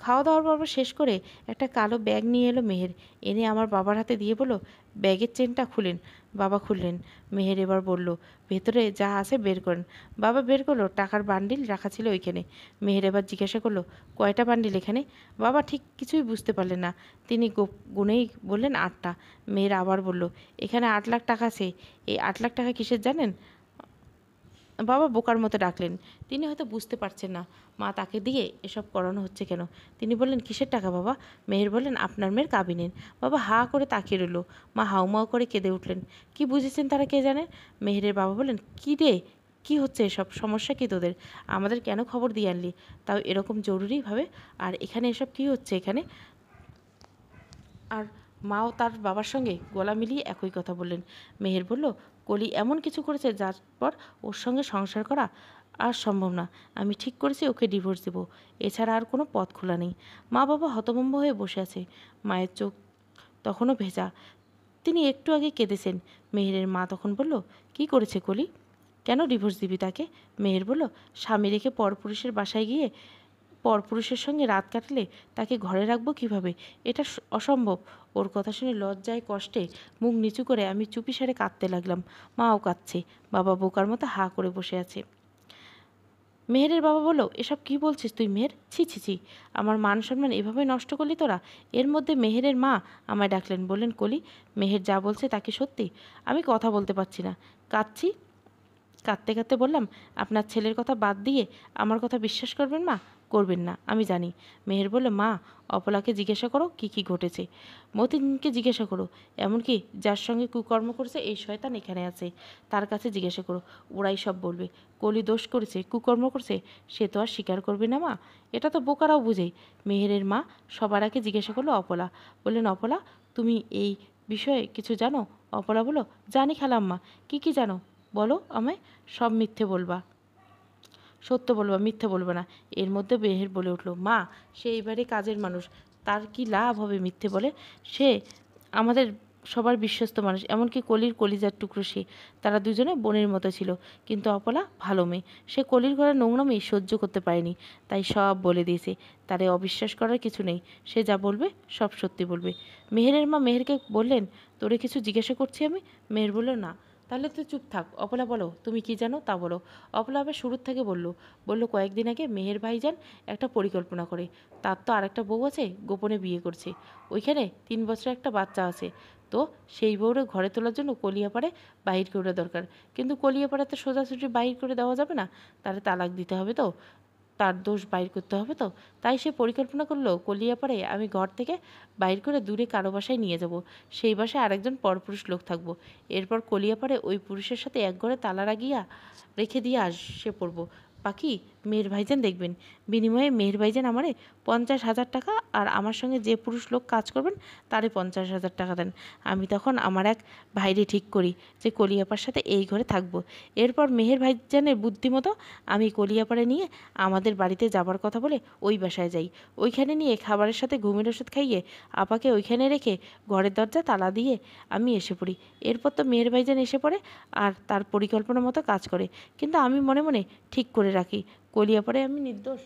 খাওয়া দাওয়ার পর্ব শেষ করে একটা কালো ব্যাগ নিয়ে এলো মেহের, এনে আমার বাবার হাতে দিয়ে বলল, ব্যাগের চেনটা খুলেন। বাবা খুললেন। মেহের এবার বলল, ভেতরে যা আছে বের করেন। বাবা বের করলো, টাকার বান্ডিল রাখা ছিল ওইখানে। মেহের এবার জিজ্ঞাসা করলো, কয়টা বান্ডিল এখানে? বাবা ঠিক কিছুই বুঝতে পারলেন না, তিনি গুনেই বললেন 8টা। মেয়ের আবার বলল, এখানে 8 লাখ টাকা আছে, এই 8 লাখ টাকা কিসের জানেন? বাবা বোকার মতো ডাকলেন, তিনি হয়তো বুঝতে পারছেন না মা তাকে দিয়ে এসব করানো হচ্ছে কেন। তিনি বললেন, কিসের টাকা বাবা? মেহের বললেন, আপনার মেয়ের কাবিনের। বাবা হা করে তাকিয়ে রইল। মা হাউমাউ করে কেঁদে উঠলেন। কি বুঝেছেন তারা কে জানে? মেহেরের বাবা বললেন, কি রে, কি হচ্ছে এসব, সমস্যা কি তোদের? আমাদের কেন খবর দিয়ে আনলি, তাও এরকম জরুরিভাবে? আর এখানে এসব কি হচ্ছে এখানে? আর মাও তার বাবার সঙ্গে গলা মিলিয়ে একই কথা বললেন। মেহের বলল, কলি এমন কিছু করেছে যার পর ওর সঙ্গে সংসার করা আর সম্ভব না। আমি ঠিক করেছি ওকে ডিভোর্স দেব, এছাড়া আর কোনো পথ খোলা নেই। মা বাবা হতভম্ব হয়ে বসে আছে, মায়ের চোখ তখনও ভেজা, তিনি একটু আগে কেঁদেছেন। মেহেরের মা তখন বলল, কি করেছে কলি, কেন ডিভোর্স দিবি তাকে? মেহের বলল, স্বামী রেখে পরপুরুষের বাসায় গিয়ে পরপুরুষের সঙ্গে রাত কাটালে তাকে ঘরে রাখবো কিভাবে, এটা অসম্ভব। ওর কথা শুনে লজ্জায় কষ্টে মুখ নিচু করে আমি চুপিসারে কাঁদতে লাগলাম। মাও কাঁদছে, বাবা বোকার মতো হা করে বসে আছে। মেহেরের বাবা বলল, এসব কি বলছিস তুই মেহের, ছি ছি ছি, আমার মান সম্মান এভাবে নষ্ট করলি তোরা? এর মধ্যে মেহেরের মা আমায় ডাকলেন, বললেন, কলি মেহের যা বলছে তা কি সত্যি? আমি কথা বলতে পারছি না, কাঁদছি। কাঁদতে কাঁদতে বললাম, আপনার ছেলের কথা বাদ দিয়ে আমার কথা বিশ্বাস করবেন মা? করবেন না, আমি জানি। মেহের বলল, মা অপলাকে জিজ্ঞাসা করো কি কি ঘটেছে, মতিনকে জিজ্ঞাসা করো, এমনকি যার সঙ্গে কুকর্ম করেছে এই শয়তান এখানে আছে তার কাছে জিজ্ঞাসা করো, ওরাই সব বলবে। কলি দোষ করেছে, কুকর্ম করছে, সে তো আর স্বীকার করবে না মা, এটা তো বোকারাও বুঝে। মেহেরের মা সবার আগে জিজ্ঞাসা করলো অপলা, বললেন, অপলা তুমি এই বিষয়ে কিছু জানো? অপলা বলল, জানি খালাম্মা। কি কি জানো বলো আমায়। সব মিথ্যে বলবা, সত্য বলবা, মিথ্যে বলবা না। এর মধ্যে মেহের বলে উঠল, মা সে এইবারে কাজের মানুষ, তার কি লাভ হবে মিথ্যে বলে? সে আমাদের সবার বিশ্বস্ত মানুষ, এমনকি কলির কলিজার টুকরো সে। তারা দুজনে বোনের মতো ছিল, কিন্তু অপলা ভালো মেয়ে, সে কলির ঘরে নোংরামি সহ্য করতে পারেনি, তাই সব বলে দিয়েছে। তারে অবিশ্বাস করার কিছু নেই, সে যা বলবে সব সত্যি বলবে। মেহেরের মা মেহেরকে বললেন, তোরে কিছু জিজ্ঞাসা করছি আমি? মেহের বলল, না। তাহলে তুই চুপ থাক, অপলা বলো তুমি কি জানো তা বলো। অপলা আবার শুরুর থেকে বলল, কয়েকদিন আগে মেহের ভাইজান একটা পরিকল্পনা করে, তার তো আরেকটা বউ আছে, গোপনে বিয়ে করছে, ওইখানে 3 বছরের একটা বাচ্চা আছে, তো সেই বউরে ঘরে তোলার জন্য কলিয়াপাড়ে বাহির করে দরকার। কিন্তু কলিয়াপাড়ে তো সোজাসুজি বাহির করে দেওয়া যাবে না, তারে তালাক দিতে হবে, তো তার দোষ বাইর করতে হবে, তো তাই সে পরিকল্পনা করলো, কলিয়াপাড়ে আমি ঘর থেকে বাইর করে দূরে কারো বাসায় নিয়ে যাব, সেই বাসায় আরেকজন পরপুরুষ লোক থাকবো। এরপর কলিয়াপাড়ে ওই পুরুষের সাথে এক ঘরে তালা লাগিয়া রেখে দিয়ে আসে পড়বো। বাকি মেহের ভাইজান দেখবেন। বিনিময়ে মেহের ভাইজান আমারে 50,000 টাকা আর আমার সঙ্গে যে পুরুষ লোক কাজ করবেন তারে 50,000 টাকা দেন। আমি তখন আমার এক ভাইরে ঠিক করি যে কলিয়াপার সাথে এই ঘরে থাকবো। এরপর মেহের ভাইজানের বুদ্ধিমতো আমি কলিয়াপাড়ে নিয়ে আমাদের বাড়িতে যাবার কথা বলে ওই বাসায় যাই। ওইখানে নিয়ে খাবারের সাথে ঘুমের ওষুধ খাইয়ে আপাকে ওইখানে রেখে ঘরের দরজা তালা দিয়ে আমি এসে পড়ি। এরপর তো মেহের ভাইজান এসে পড়ে আর তার পরিকল্পনা মতো কাজ করে, কিন্তু আমি মনে মনে ঠিক করে রাখি কলিয়াপাড়ে আমি নির্দোষ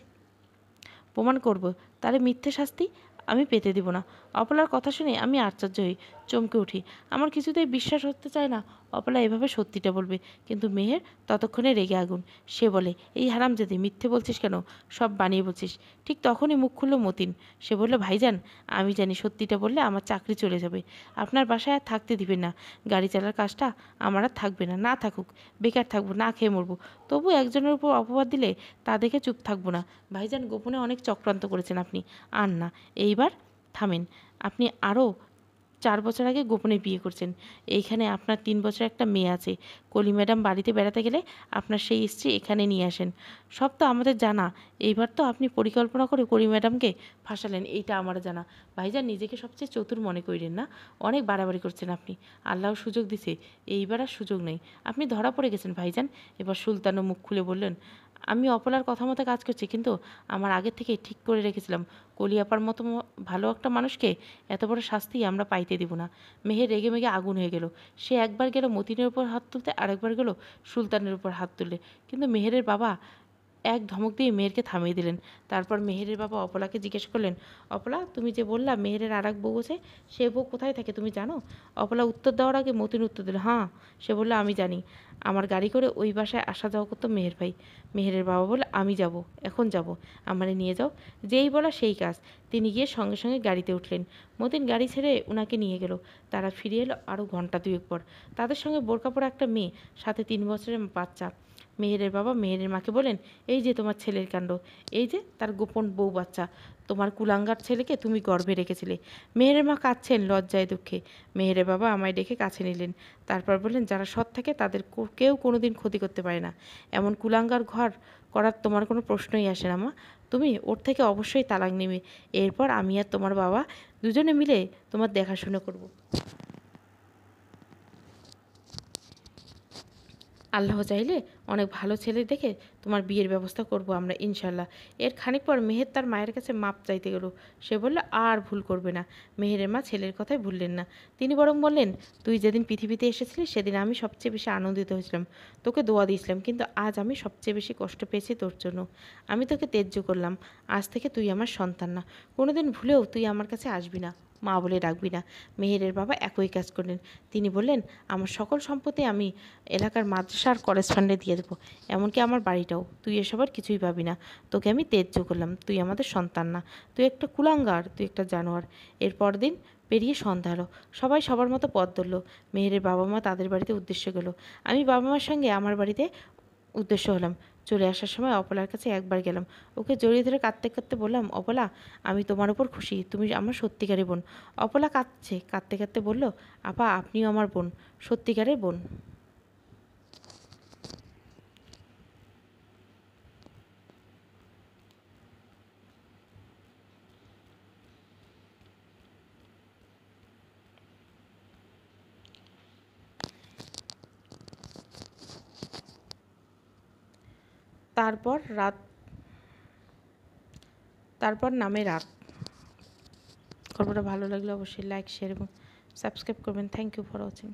প্রমাণ করব, তাহলে মিথ্যে শাস্তি আমি পেতে দিব না। অপলার কথা শুনে আমি আশ্চর্য হই, চমকে উঠি। আমার কিছুতেই বিশ্বাস হতে চায় না অপলা এভাবে সত্যিটা বলবে, কিন্তু মেহের ততক্ষণে রেগে আগুন। সে বলে, এই হারামজাদি, মিথ্যে বলছিস কেন? সব বানিয়ে বলছিস। ঠিক তখনই মুখ খুলল মতিন। সে বলল, ভাইজান, আমি জানি সত্যিটা বললে আমার চাকরি চলে যাবে, আপনার বাসায় আর থাকতে দিবেন না, গাড়ি চালার কাজটা আমার আর থাকবে না, না থাকুক, বেকার থাকবো, না খেয়ে মরবো, তবু একজনের উপর অপবাদ দিলে তা দেখে চুপ থাকবো না। ভাইজান, গোপনে অনেক চক্রান্ত করেছেন আপনি, আর না, এইবার থামেন। আপনি আরও 4 বছর আগে গোপনে বিয়ে করছেন। এইখানে আপনার 3 বছর একটা মেয়ে আছে। কলি ম্যাডাম বাড়িতে বেড়াতে গেলে আপনার সেই স্ত্রী এখানে নিয়ে আসেন। সব তো আমাদের জানা। এইবার তো আপনি পরিকল্পনা করে কলি ম্যাডামকে ফাঁসালেন, এইটা আমার জানা। ভাইজান, নিজেকে সবচেয়ে চতুর মনে করেন না? অনেক বাড়াবাড়ি করছেন আপনি। আল্লাহ সুযোগ দিছে, এইবার আর সুযোগ নেই। আপনি ধরা পড়ে গেছেন ভাইজান। এবার সুলতানও মুখ খুলে বললেন, আমি অপলার কথা মতো কাজ করছি, কিন্তু আমার আগের থেকে ঠিক করে রেখেছিলাম কলিয়াপার মতো ভালো একটা মানুষকে এত বড় শাস্তি আমরা পাইতে দিব না। মেহের রেগে মেগে আগুন হয়ে গেল। সে একবার গেল মতিনের উপর হাত তুলতে, আরেকবার গেল সুলতানের উপর হাত তুললে, কিন্তু মেহেরের বাবা এক ধমক দিয়ে মেহেরকে থামিয়ে দিলেন। তারপর মেহেরের বাবা অপলাকে জিজ্ঞেস করলেন, অপলা, তুমি যে বললা মেহেরের আর এক বউ আছে, সে বউ কোথায় থাকে তুমি জানো? অপলা উত্তর দেওয়ার আগে মতিন উত্তর দিল, হ্যাঁ। সে বলল, আমি জানি। আমার গাড়ি করে ওই বাসায় আসা যাওয়া করতো মেহের ভাই। মেহেরের বাবা বলে, আমি যাব, এখন যাব, আমারে নিয়ে যাও। যেই বলা সেই কাজ। তিনি গিয়ে সঙ্গে সঙ্গে গাড়িতে উঠলেন। মতিন গাড়ি ছেড়ে ওনাকে নিয়ে গেল। তারা ফিরে এলো আরও ঘন্টা দুয়েক পর। তাদের সঙ্গে বোরকা পরা একটা মেয়ে, সাথে 3 বছরের বাচ্চা। মেহেরের বাবা মেহেরের মাকে বলেন, এই যে তোমার ছেলের কাণ্ড, এই যে তার গোপন বউ বাচ্চা, তোমার কুলাঙ্গার ছেলেকে তুমি গর্ভে রেখেছিলে। মেহেরের মা কাঁদছেন লজ্জায় দুঃখে। মেহেরের বাবা আমায় ডেকে কাছে নিলেন। তারপর বললেন, যারা সৎ থাকে তাদের কেউ কোনোদিন ক্ষতি করতে পারে না। এমন কুলাঙ্গার ঘর করার তোমার কোনো প্রশ্নই আসে না মা। তুমি ওর থেকে অবশ্যই তালাক নেবে। এরপর আমি আর তোমার বাবা দুজনে মিলে তোমার দেখাশোনা করব। আল্লাহ চাইলে অনেক ভালো ছেলে দেখে তোমার বিয়ের ব্যবস্থা করব আমরা, ইনশাল্লাহ। এর খানিক পর মেহের তার মায়ের কাছে মাপ চাইতে গেল। সে বলল, আর ভুল করবে না। মেহেরের মা ছেলের কথাই ভুললেন না। তিনি বরং বললেন, তুই যেদিন পৃথিবীতে এসেছিলি সেদিন আমি সবচেয়ে বেশি আনন্দিত হয়েছিলাম, তোকে দোয়া দিয়েছিলাম, কিন্তু আজ আমি সবচেয়ে বেশি কষ্ট পেয়েছি তোর জন্য। আমি তোকে ত্যায্য করলাম। আজ থেকে তুই আমার সন্তান না। কোনোদিন ভুলেও তুই আমার কাছে আসবি না, মা বলে ডাকবি না। মেহেরের বাবা একই কাজ করলেন। তিনি বললেন, আমার সকল সম্পত্তি আমি এলাকার মাদ্রাসা আর কলেজ ফান্ডে দিয়ে দেবো, এমনকি আমার বাড়িটাও। তুই এসবের কিছুই পাবি না। তোকে আমি ত্যায্য করলাম, তুই আমাদের সন্তান না। তুই একটা কুলাঙ্গার, তুই একটা জানোয়ার। এর পরদিন পেরিয়ে সন্ধ্যা হলো। সবাই সবার মতো পথ ধরল। মেহেরের বাবা মা তাদের বাড়িতে উদ্দেশ্য গেল। আমি বাবা মার সঙ্গে আমার বাড়িতে উদ্দেশ্য হলাম। চলে আসার সময় অপলার কাছে একবার গেলাম। ওকে জড়িয়ে ধরে কাঁদতে কাঁদতে বললাম, অপলা, আমি তোমার উপর খুশি, তুমি আমার সত্যিকারের বোন। অপলা কাঁদছে, কাঁদতে কাঁদতে বলল, আপা, আপনিও আমার বোন, সত্যিকারের বোন। তারপর রাত, তারপর নামে রাত। গল্পটা ভালো লাগলে অবশ্যই লাইক, শেয়ার এবং সাবস্ক্রাইব করবেন। Thank you for watching.